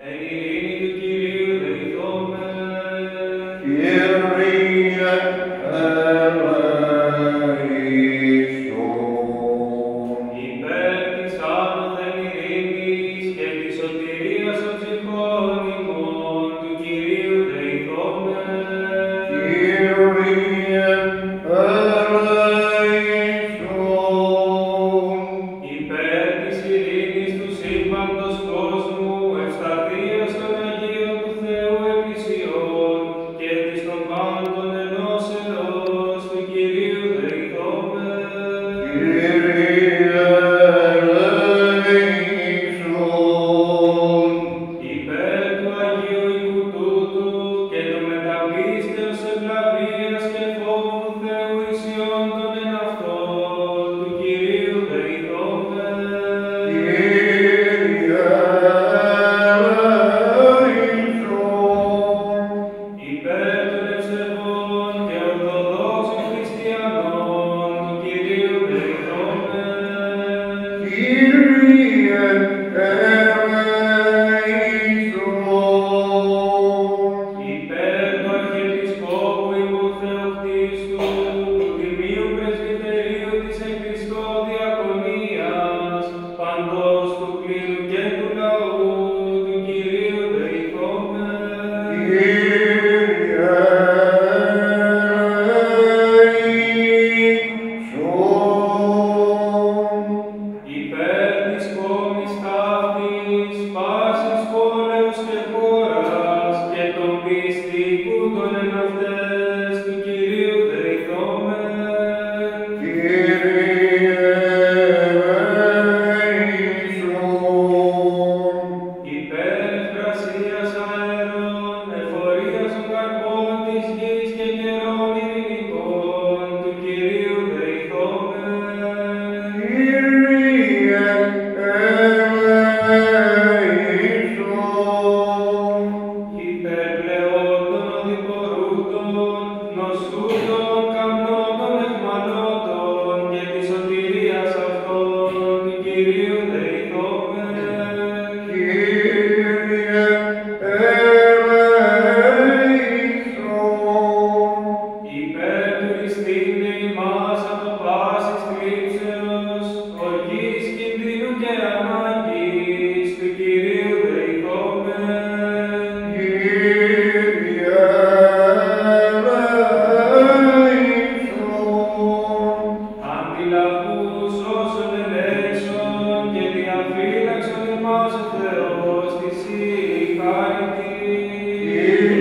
Εν ειρήνη του Κυρίου δεηθόμεν. Kyrie eleison. Υπέρ της άνωθεν ειρήνης και της σωτηρίας των ψυχών ημών του Κυρίου δεηθόμεν. Kyrie eleison. Υπέρ της ειρήνης του σύμπαντος κόσμου, ευσταθίας των Αγίων του Θεού Εκκλησιών και της των πάντων ενώσεως του Κυρίου δεηθόμεν. Kyrie eleison. Υπέρ του Αγίου οίκου τούτου και του μεταπίστεως ευλαβίας και φόβου Θεού ισιών των εν αυτών του Κυρίου δεηθόμεν. Kyrie eleison. Υπέρ των ευσεβών και ορθοδόξων χριστιανών του Κυρίου δεηθόμεν. Kyrie eleison. Υπέρ του Αρχιεπισκόπου ημού Θεοκτίστου, του Τιμίου Πρεσβυτερίου της εν Χριστώ Διακονίας, παντός του κλήρου και του λαού του Κυρίου δεηθόμεν. Kyrie eleison. Υπέρ της κόμης ταύτης, πάσης πόλεως και χώρας και των πιστικούντων εν αυτές του Κυρίου δεηθόμεν. Kyrie eleison. Υπέρ ευγρασίας αέρων, εφορίας των καρπών της γης και καιρών ειρηνικών του Κυρίου δεηθόμεν. Kyrie eleison. Υπέρ πλεών των οδηπορούτων, νοσούτων, καμνώτων, αιχμαλώτων και της σωτηρίας αυτών του Κυρίου δεηθόμεν. Kyrie eleison. Υπέρ του ρηστήνε ημάς από πάσης θλίψεως, οργής, κινδύνου και ανάγκης του Κυρίου δεηθόμεν. Kyrie eleison. Αντιλαβούς όσων ελέησον και διαφύλαξον εμάς ο Θεός της η χάρητη. Kyrie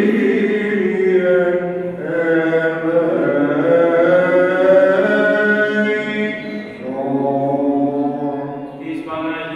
eleison. Της Παναγίας